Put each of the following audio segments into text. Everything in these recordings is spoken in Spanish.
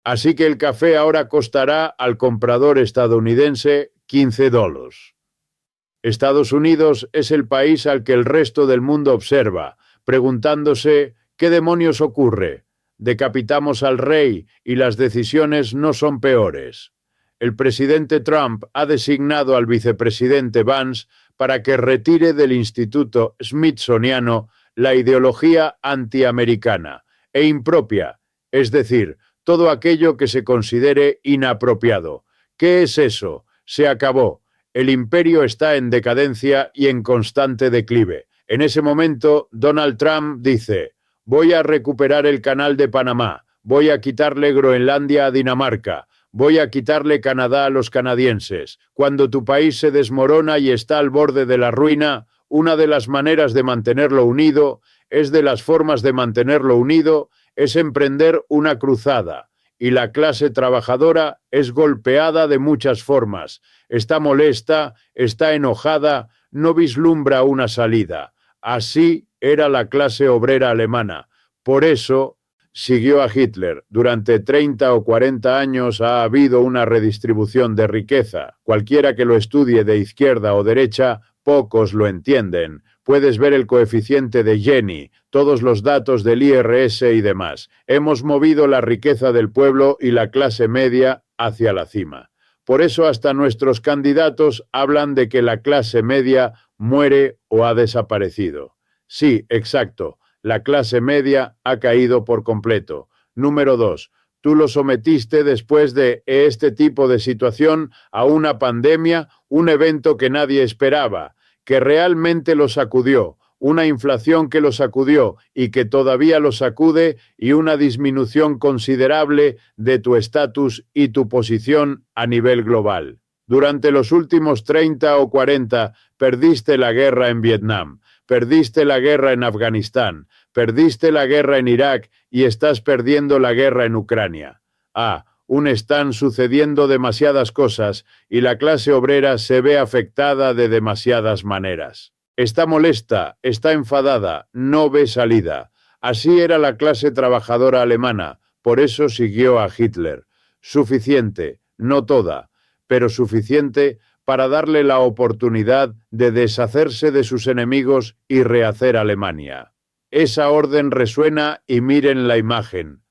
Así que el café ahora costará al comprador estadounidense $15. Estados Unidos es el país al que el resto del mundo observa, preguntándose ¿qué demonios ocurre? Decapitamos al rey y las decisiones no son peores. El presidente Trump ha designado al vicepresidente Vance para que retire del Instituto Smithsoniano la ideología antiamericana e impropia, es decir, todo aquello que se considere inapropiado. ¿Qué es eso? Se acabó. El imperio está en decadencia y en constante declive. En ese momento, Donald Trump dice: voy a recuperar el canal de Panamá, voy a quitarle Groenlandia a Dinamarca, voy a quitarle Canadá a los canadienses. Cuando tu país se desmorona y está al borde de la ruina, una de las maneras de mantenerlo unido, es emprender una cruzada. Y la clase trabajadora es golpeada de muchas formas. Está molesta, está enojada, no vislumbra una salida. Así era la clase obrera alemana. Por eso siguió a Hitler. Durante 30 o 40 años ha habido una redistribución de riqueza. Cualquiera que lo estudie de izquierda o derecha, pocos lo entienden. Puedes ver el coeficiente de Gini, todos los datos del IRS y demás. Hemos movido la riqueza del pueblo y la clase media hacia la cima. Por eso hasta nuestros candidatos hablan de que la clase media muere o ha desaparecido. Sí, exacto, la clase media ha caído por completo. Número 2. Tú lo sometiste después de este tipo de situación a una pandemia, un evento que nadie esperaba, que realmente lo sacudió, una inflación que lo sacudió y que todavía lo sacude, y una disminución considerable de tu estatus y tu posición a nivel global. Durante los últimos 30 o 40 perdiste la guerra en Vietnam, perdiste la guerra en Afganistán, perdiste la guerra en Irak y estás perdiendo la guerra en Ucrania. Están sucediendo demasiadas cosas y la clase obrera se ve afectada de demasiadas maneras. Está molesta, está enfadada, no ve salida. Así era la clase trabajadora alemana, por eso siguió a Hitler. Suficiente, no toda, pero suficiente para darle la oportunidad de deshacerse de sus enemigos y rehacer Alemania. Esa orden resuena y miren la imagen.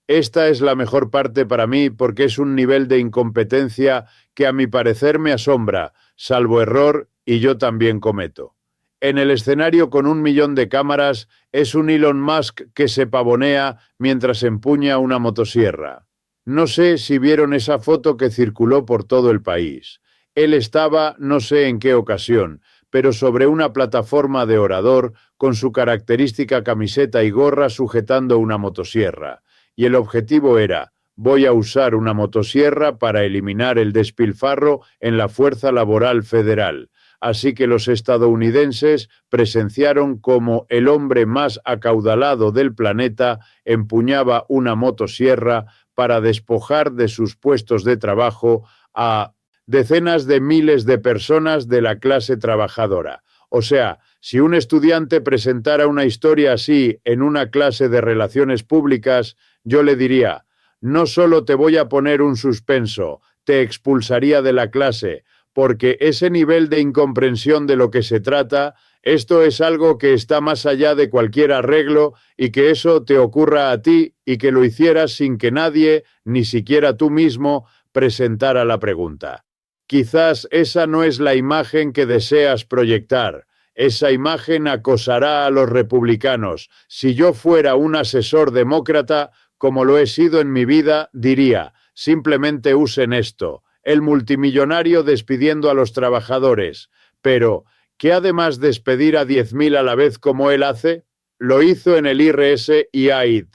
Esta es la mejor parte para mí porque es un nivel de incompetencia que a mi parecer me asombra, salvo error, y yo también cometo. En el escenario con 1 millón de cámaras es un Elon Musk que se pavonea mientras empuña una motosierra. No sé si vieron esa foto que circuló por todo el país. Él estaba, no sé en qué ocasión, pero sobre una plataforma de orador con su característica camiseta y gorra sujetando una motosierra. Y el objetivo era: voy a usar una motosierra para eliminar el despilfarro en la fuerza laboral federal. Así que los estadounidenses presenciaron como el hombre más acaudalado del planeta empuñaba una motosierra para despojar de sus puestos de trabajo a decenas de miles de personas de la clase trabajadora. O sea, si un estudiante presentara una historia así en una clase de relaciones públicas, yo le diría: no solo te voy a poner un suspenso, te expulsaría de la clase, porque ese nivel de incomprensión de lo que se trata, esto es algo que está más allá de cualquier arreglo, y que eso te ocurra a ti y que lo hicieras sin que nadie, ni siquiera tú mismo, presentara la pregunta. Quizás esa no es la imagen que deseas proyectar. Esa imagen acosará a los republicanos. Si yo fuera un asesor demócrata, como lo he sido en mi vida, diría: simplemente usen esto. El multimillonario despidiendo a los trabajadores. Pero, ¿qué además despedir a 10.000 a la vez como él hace? Lo hizo en el IRS y AID.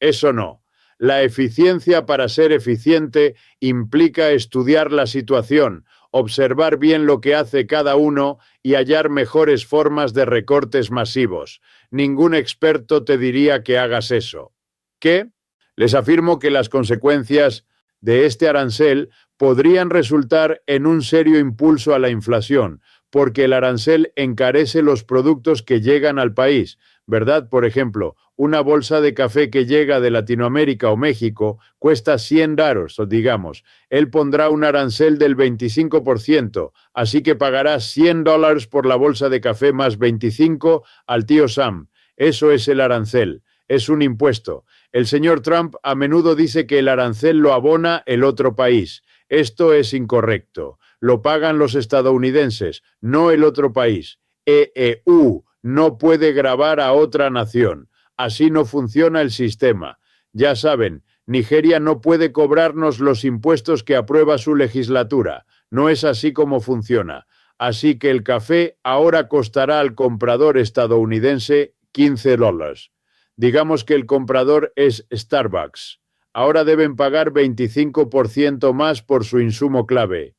Eso no. La eficiencia para ser eficiente implica estudiar la situación, observar bien lo que hace cada uno y hallar mejores formas de recortes masivos. Ningún experto te diría que hagas eso. ¿Qué? Les afirmo que las consecuencias de este arancel podrían resultar en un serio impulso a la inflación, porque el arancel encarece los productos que llegan al país. ¿verdad? Por ejemplo, una bolsa de café que llega de Latinoamérica o México cuesta $100, digamos. Él pondrá un arancel del 25%, así que pagará $100 por la bolsa de café más 25 al tío Sam. Eso es el arancel. Es un impuesto. El señor Trump a menudo dice que el arancel lo abona el otro país. Esto es incorrecto. Lo pagan los estadounidenses, no el otro país. EU no puede gravar a otra nación. Así no funciona el sistema. Ya saben, Nigeria no puede cobrarnos los impuestos que aprueba su legislatura. No es así como funciona. Así que el café ahora costará al comprador estadounidense $15. Digamos que el comprador es Starbucks. Ahora deben pagar 25% más por su insumo clave.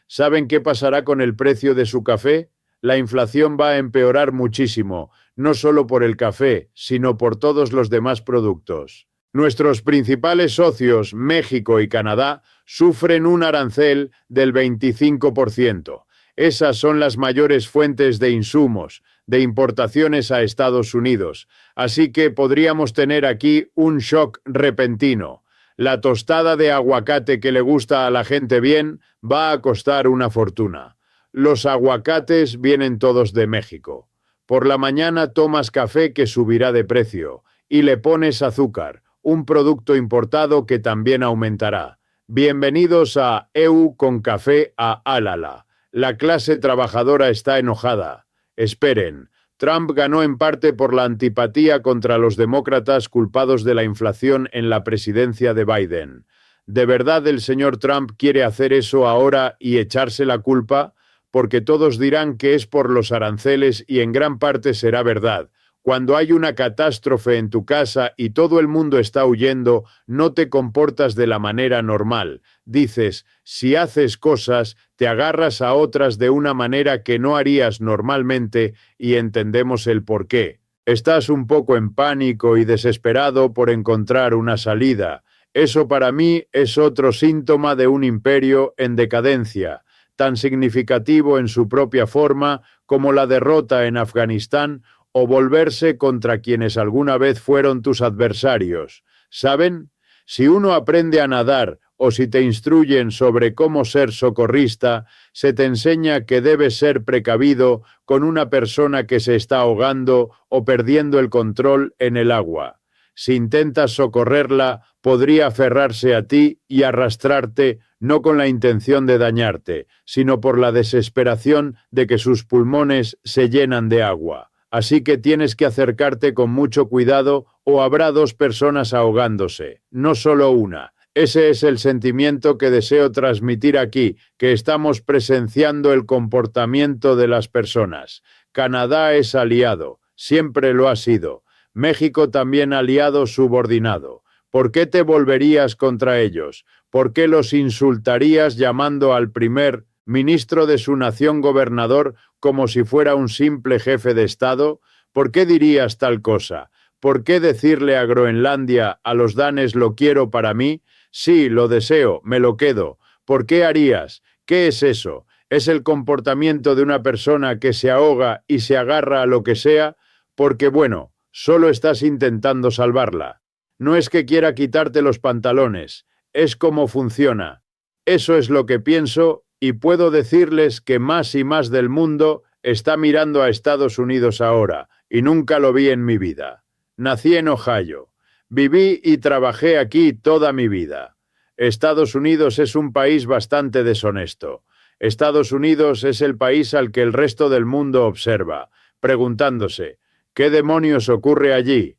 ¿Saben qué pasará con el precio de su café? La inflación va a empeorar muchísimo, no solo por el café, sino por todos los demás productos. Nuestros principales socios, México y Canadá, sufren un arancel del 25%. Esas son las mayores fuentes de insumos, de importaciones a Estados Unidos. Así que podríamos tener aquí un shock repentino. La tostada de aguacate que le gusta a la gente bien va a costar una fortuna. Los aguacates vienen todos de México. Por la mañana tomas café que subirá de precio y le pones azúcar, un producto importado que también aumentará. Bienvenidos a EU con café a Alala. La clase trabajadora está enojada. Esperen, Trump ganó en parte por la antipatía contra los demócratas culpados de la inflación en la presidencia de Biden. ¿De verdad el señor Trump quiere hacer eso ahora y echarse la culpa? Porque todos dirán que es por los aranceles y en gran parte será verdad. Cuando hay una catástrofe en tu casa y todo el mundo está huyendo, no te comportas de la manera normal. Dices, si haces cosas, te agarras a otras de una manera que no harías normalmente y entendemos el porqué. Estás un poco en pánico y desesperado por encontrar una salida. Eso para mí es otro síntoma de un imperio en decadencia, tan significativo en su propia forma como la derrota en Afganistán o volverse contra quienes alguna vez fueron tus adversarios. ¿Saben? Si uno aprende a nadar o si te instruyen sobre cómo ser socorrista, se te enseña que debes ser precavido con una persona que se está ahogando o perdiendo el control en el agua. Si intentas socorrerla, podría aferrarse a ti y arrastrarte no con la intención de dañarte, sino por la desesperación de que sus pulmones se llenan de agua. Así que tienes que acercarte con mucho cuidado o habrá dos personas ahogándose, no solo una. Ese es el sentimiento que deseo transmitir aquí, que estamos presenciando el comportamiento de las personas. Canadá es aliado, siempre lo ha sido. México también aliado subordinado. ¿Por qué te volverías contra ellos? ¿Por qué los insultarías llamando al primer ministro de su nación gobernador como si fuera un simple jefe de Estado? ¿Por qué dirías tal cosa? ¿Por qué decirle a Groenlandia, a los danes lo quiero para mí? Sí, lo deseo, me lo quedo. ¿Por qué harías? ¿Qué es eso? ¿Es el comportamiento de una persona que se ahoga y se agarra a lo que sea? Porque bueno, solo estás intentando salvarla. No es que quiera quitarte los pantalones, es como funciona. Eso es lo que pienso y puedo decirles que más y más del mundo está mirando a Estados Unidos ahora, y nunca lo vi en mi vida. Nací en Ohio. Viví y trabajé aquí toda mi vida. Estados Unidos es un país bastante deshonesto. Estados Unidos es el país al que el resto del mundo observa, preguntándose, ¿qué demonios ocurre allí?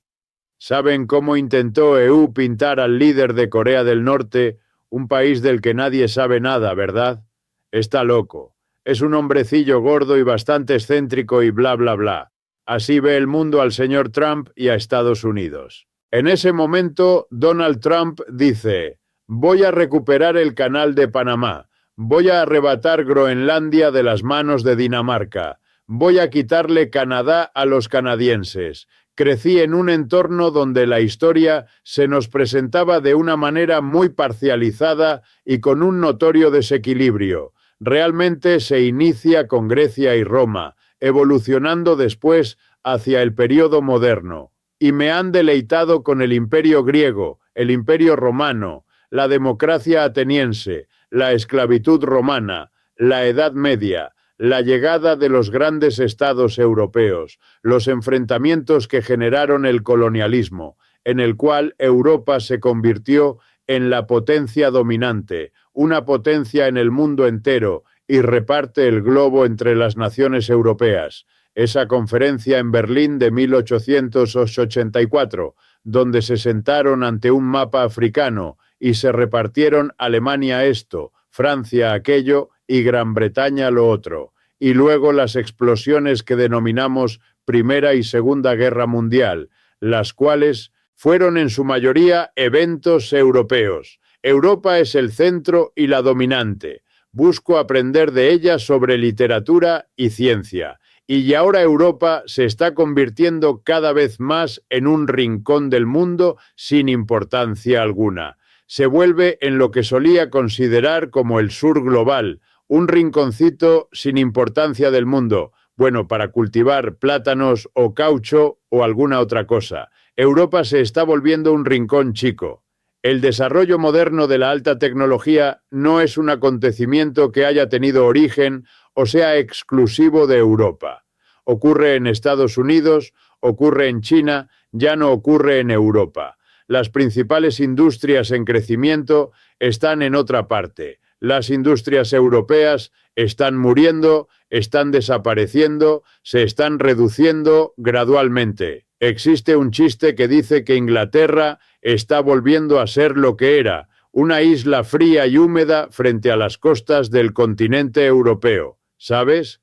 ¿Saben cómo intentó EU pintar al líder de Corea del Norte, un país del que nadie sabe nada, verdad? Está loco. Es un hombrecillo gordo y bastante excéntrico y bla bla bla. Así ve el mundo al señor Trump y a Estados Unidos. En ese momento, Donald Trump dice, voy a recuperar el canal de Panamá, voy a arrebatar Groenlandia de las manos de Dinamarca, voy a quitarle Canadá a los canadienses. Crecí en un entorno donde la historia se nos presentaba de una manera muy parcializada y con un notorio desequilibrio. Realmente se inicia con Grecia y Roma, evolucionando después hacia el periodo moderno, y me han deleitado con el imperio griego, el imperio romano, la democracia ateniense, la esclavitud romana, la Edad Media, la llegada de los grandes estados europeos, los enfrentamientos que generaron el colonialismo, en el cual Europa se convirtió en la potencia dominante, una potencia en el mundo entero, y reparte el globo entre las naciones europeas. Esa conferencia en Berlín de 1884, donde se sentaron ante un mapa africano y se repartieron Alemania esto, Francia aquello y Gran Bretaña lo otro. Y luego las explosiones que denominamos Primera y Segunda Guerra Mundial, las cuales fueron en su mayoría eventos europeos. Europa es el centro y la dominante. Busco aprender de ella sobre literatura y ciencia. Y ahora Europa se está convirtiendo cada vez más en un rincón del mundo sin importancia alguna. Se vuelve en lo que solía considerar como el sur global, un rinconcito sin importancia del mundo, bueno, para cultivar plátanos o caucho o alguna otra cosa. Europa se está volviendo un rincón chico. El desarrollo moderno de la alta tecnología no es un acontecimiento que haya tenido origen o sea exclusivo de Europa. Ocurre en Estados Unidos, ocurre en China, ya no ocurre en Europa. Las principales industrias en crecimiento están en otra parte. Las industrias europeas están muriendo, están desapareciendo, se están reduciendo gradualmente. Existe un chiste que dice que Inglaterra está volviendo a ser lo que era, una isla fría y húmeda frente a las costas del continente europeo. ¿Sabes?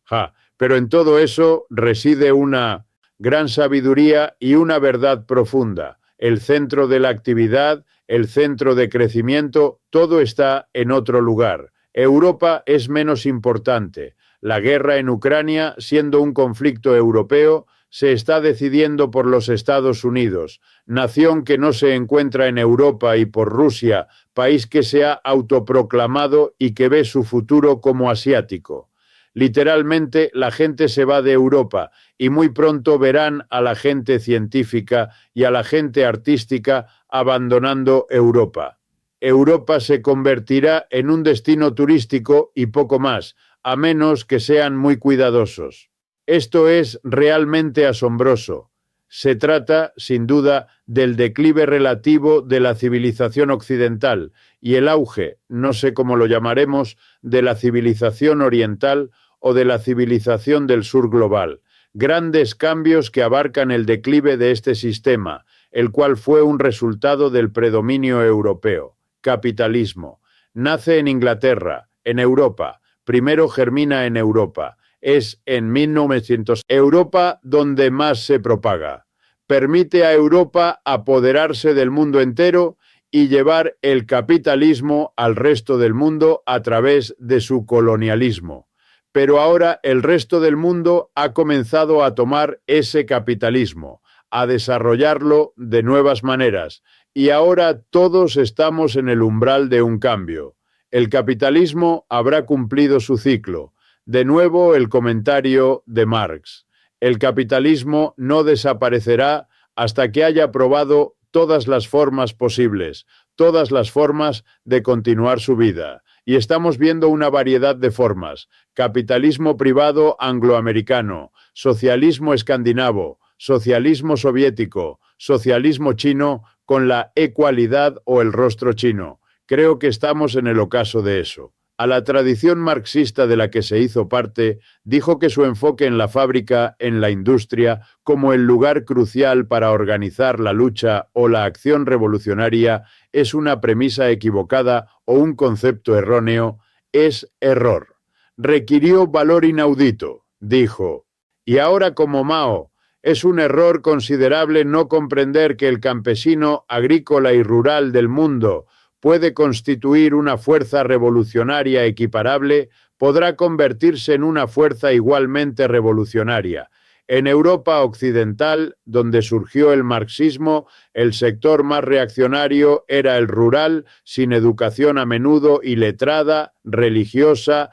Pero en todo eso reside una gran sabiduría y una verdad profunda. El centro de la actividad, el centro de crecimiento, todo está en otro lugar. Europa es menos importante. La guerra en Ucrania, siendo un conflicto europeo, se está decidiendo por los Estados Unidos, nación que no se encuentra en Europa, y por Rusia, país que se ha autoproclamado y que ve su futuro como asiático. Literalmente, la gente se va de Europa y muy pronto verán a la gente científica y a la gente artística abandonando Europa. Europa se convertirá en un destino turístico y poco más, a menos que sean muy cuidadosos. Esto es realmente asombroso. Se trata, sin duda, del declive relativo de la civilización occidental y el auge, no sé cómo lo llamaremos, de la civilización oriental o de la civilización del sur global. Grandes cambios que abarcan el declive de este sistema, el cual fue un resultado del predominio europeo. Capitalismo. Nace en Inglaterra, en Europa. Primero germina en Europa. Es en 1900 Europa donde más se propaga. Permite a Europa apoderarse del mundo entero y llevar el capitalismo al resto del mundo a través de su colonialismo. Pero ahora el resto del mundo ha comenzado a tomar ese capitalismo, a desarrollarlo de nuevas maneras, y ahora todos estamos en el umbral de un cambio. El capitalismo habrá cumplido su ciclo. De nuevo el comentario de Marx. El capitalismo no desaparecerá hasta que haya probado todas las formas posibles, todas las formas de continuar su vida. Y estamos viendo una variedad de formas: capitalismo privado angloamericano, socialismo escandinavo, socialismo soviético, socialismo chino con la ecualidad o el rostro chino. Creo que estamos en el ocaso de eso. A la tradición marxista de la que se hizo parte, dijo que su enfoque en la fábrica, en la industria, como el lugar crucial para organizar la lucha o la acción revolucionaria, es una premisa equivocada o un concepto erróneo, es error. Requirió valor inaudito, dijo. Y ahora, como Mao, es un error considerable no comprender que el campesino agrícola y rural del mundo puede constituir una fuerza revolucionaria equiparable, podrá convertirse en una fuerza igualmente revolucionaria. En Europa occidental, donde surgió el marxismo, el sector más reaccionario era el rural, sin educación a menudo y letrada, religiosa,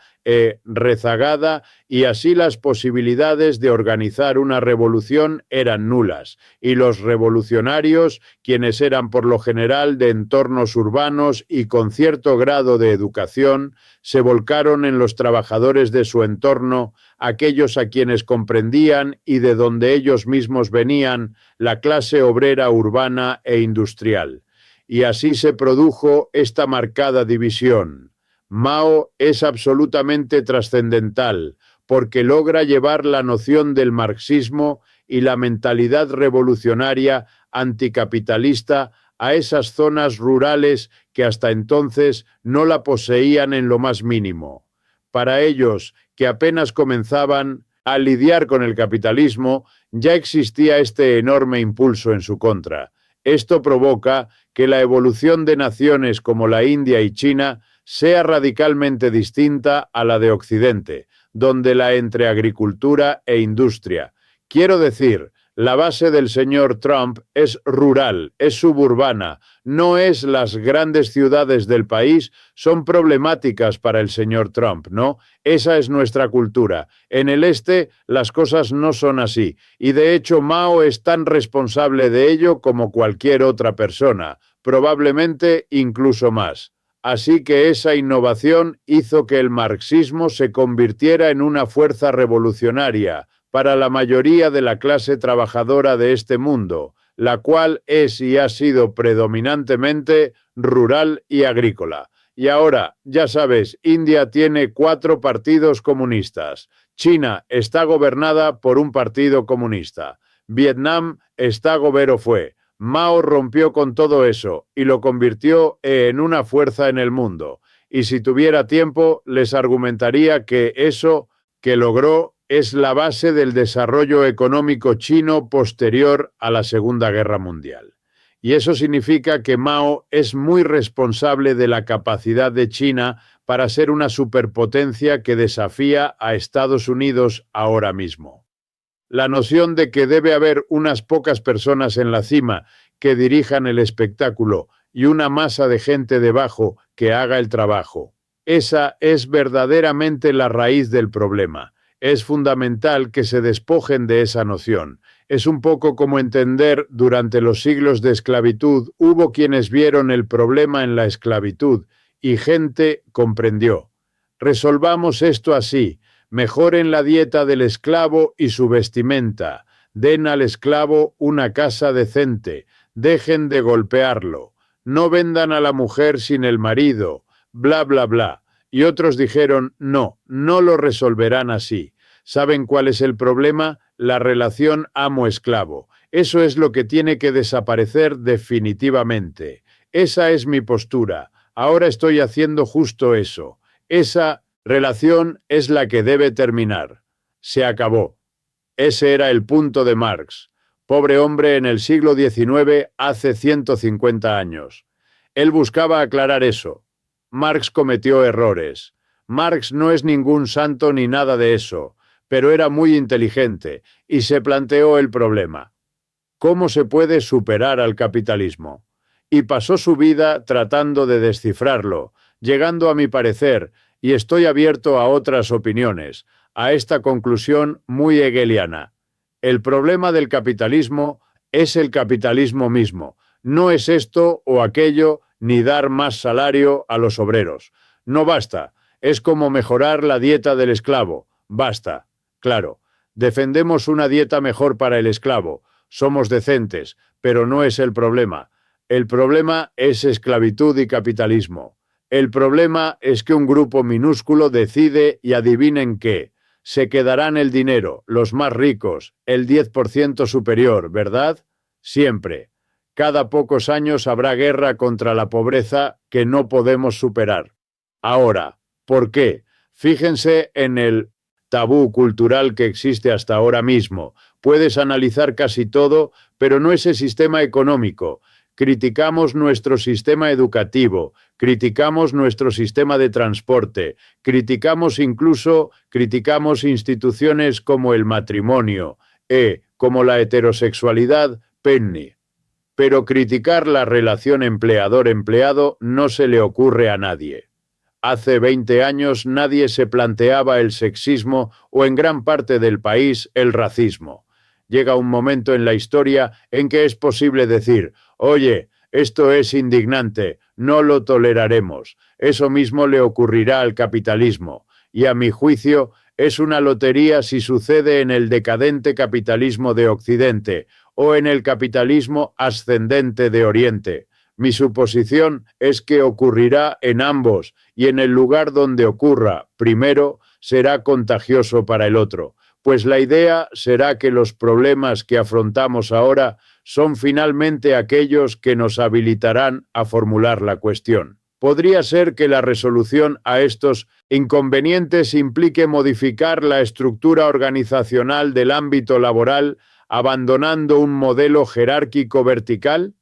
rezagada, y así las posibilidades de organizar una revolución eran nulas, y los revolucionarios, quienes eran por lo general de entornos urbanos y con cierto grado de educación, se volcaron en los trabajadores de su entorno, aquellos a quienes comprendían y de donde ellos mismos venían, la clase obrera urbana e industrial. Y así se produjo esta marcada división. Mao es absolutamente trascendental porque logra llevar la noción del marxismo y la mentalidad revolucionaria anticapitalista a esas zonas rurales que hasta entonces no la poseían en lo más mínimo. Para ellos, que apenas comenzaban a lidiar con el capitalismo, ya existía este enorme impulso en su contra. Esto provoca que la evolución de naciones como la India y China sea radicalmente distinta a la de Occidente, donde la entre agricultura e industria. Quiero decir, la base del señor Trump es rural, es suburbana, no es las grandes ciudades del país, son problemáticas para el señor Trump, ¿no? Esa es nuestra cultura. En el este las cosas no son así, y de hecho Mao es tan responsable de ello como cualquier otra persona, probablemente incluso más. Así que esa innovación hizo que el marxismo se convirtiera en una fuerza revolucionaria para la mayoría de la clase trabajadora de este mundo, la cual es y ha sido predominantemente rural y agrícola. Y ahora, ya sabes, India tiene 4 partidos comunistas. China está gobernada por un partido comunista. Vietnam está gobero fue. Mao rompió con todo eso y lo convirtió en una fuerza en el mundo. Y si tuviera tiempo, les argumentaría que eso que logró es la base del desarrollo económico chino posterior a la Segunda Guerra Mundial. Y eso significa que Mao es muy responsable de la capacidad de China para ser una superpotencia que desafía a Estados Unidos ahora mismo. La noción de que debe haber unas pocas personas en la cima que dirijan el espectáculo y una masa de gente debajo que haga el trabajo. Esa es verdaderamente la raíz del problema. Es fundamental que se despojen de esa noción. Es un poco como entender durante los siglos de esclavitud hubo quienes vieron el problema en la esclavitud y gente comprendió. Resolvamos esto así. Mejoren la dieta del esclavo y su vestimenta. Den al esclavo una casa decente. Dejen de golpearlo. No vendan a la mujer sin el marido. Bla, bla, bla. Y otros dijeron, no, no lo resolverán así. ¿Saben cuál es el problema? La relación amo-esclavo. Eso es lo que tiene que desaparecer definitivamente. Esa es mi postura. Ahora estoy haciendo justo eso. Esa relación es la que debe terminar. Se acabó. Ese era el punto de Marx. Pobre hombre en el siglo XIX, hace 150 años. Él buscaba aclarar eso. Marx cometió errores. Marx no es ningún santo ni nada de eso, pero era muy inteligente y se planteó el problema. ¿Cómo se puede superar al capitalismo? Y pasó su vida tratando de descifrarlo, llegando a mi parecer, y estoy abierto a otras opiniones, a esta conclusión muy hegeliana. El problema del capitalismo es el capitalismo mismo. No es esto o aquello, ni dar más salario a los obreros. No basta. Es como mejorar la dieta del esclavo. Basta. Claro, defendemos una dieta mejor para el esclavo. Somos decentes, pero no es el problema. El problema es esclavitud y capitalismo. El problema es que un grupo minúsculo decide y adivinen qué. Se quedarán el dinero, los más ricos, el 10% superior, ¿verdad? Siempre. Cada pocos años habrá guerra contra la pobreza que no podemos superar. Ahora, ¿por qué? Fíjense en el tabú cultural que existe hasta ahora mismo. Puedes analizar casi todo, pero no ese sistema económico. Criticamos nuestro sistema educativo, criticamos nuestro sistema de transporte, criticamos instituciones como el matrimonio, como la heterosexualidad, penny. Pero criticar la relación empleador-empleado no se le ocurre a nadie. Hace 20 años nadie se planteaba el sexismo o en gran parte del país el racismo. Llega un momento en la historia en que es posible decir, oye, esto es indignante, no lo toleraremos. Eso mismo le ocurrirá al capitalismo. Y a mi juicio, es una lotería si sucede en el decadente capitalismo de Occidente o en el capitalismo ascendente de Oriente. Mi suposición es que ocurrirá en ambos y en el lugar donde ocurra, primero, será contagioso para el otro, pues la idea será que los problemas que afrontamos ahora son finalmente aquellos que nos habilitarán a formular la cuestión. Podría ser que la resolución a estos inconvenientes implique modificar la estructura organizacional del ámbito laboral, abandonando un modelo jerárquico vertical.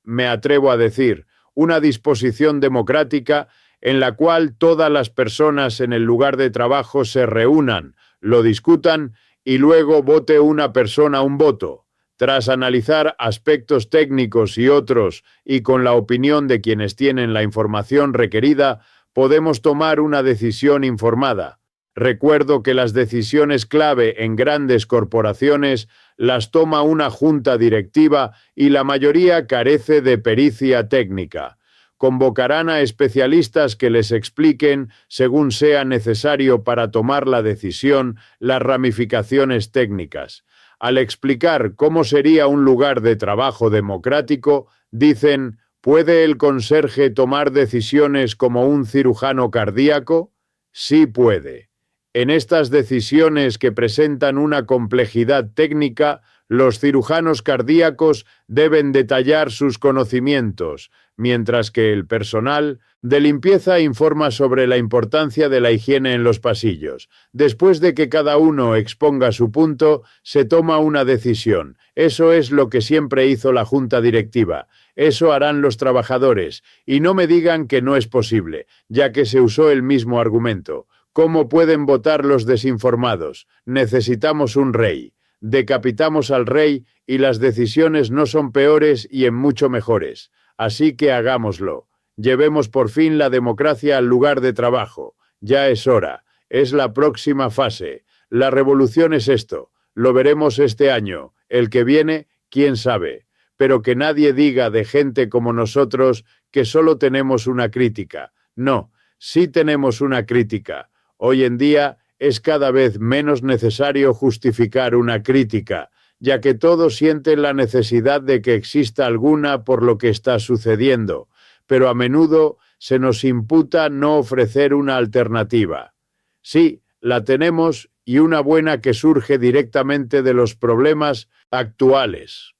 Me atrevo a decir, una disposición democrática en la cual todas las personas en el lugar de trabajo se reúnan, lo discutan y luego vote una persona un voto. Tras analizar aspectos técnicos y otros, y con la opinión de quienes tienen la información requerida, podemos tomar una decisión informada. Recuerdo que las decisiones clave en grandes corporaciones las toma una junta directiva y la mayoría carece de pericia técnica. Convocarán a especialistas que les expliquen, según sea necesario para tomar la decisión, las ramificaciones técnicas. Al explicar cómo sería un lugar de trabajo democrático, dicen, ¿puede el conserje tomar decisiones como un cirujano cardíaco? Sí puede. En estas decisiones que presentan una complejidad técnica, los cirujanos cardíacos deben detallar sus conocimientos, mientras que el personal de limpieza informa sobre la importancia de la higiene en los pasillos. Después de que cada uno exponga su punto, se toma una decisión. Eso es lo que siempre hizo la junta directiva. Eso harán los trabajadores. Y no me digan que no es posible, ya que se usó el mismo argumento. ¿Cómo pueden votar los desinformados? Necesitamos un rey. Decapitamos al rey y las decisiones no son peores y en mucho mejores. Así que hagámoslo. Llevemos por fin la democracia al lugar de trabajo. Ya es hora. Es la próxima fase. La revolución es esto. Lo veremos este año. El que viene, quién sabe. Pero que nadie diga de gente como nosotros que solo tenemos una crítica. No, sí tenemos una crítica. Hoy en día es cada vez menos necesario justificar una crítica, ya que todos sienten la necesidad de que exista alguna por lo que está sucediendo, pero a menudo se nos imputa no ofrecer una alternativa. Sí, la tenemos y una buena que surge directamente de los problemas actuales.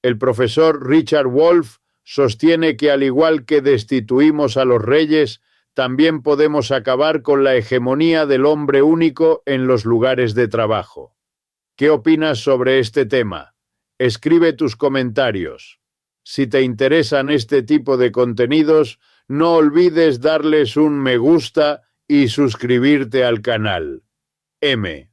El profesor Richard Wolff sostiene que al igual que destituimos a los reyes, también podemos acabar con la hegemonía del hombre único en los lugares de trabajo. ¿Qué opinas sobre este tema? Escribe tus comentarios. Si te interesan este tipo de contenidos, no olvides darles un me gusta y suscribirte al canal. M.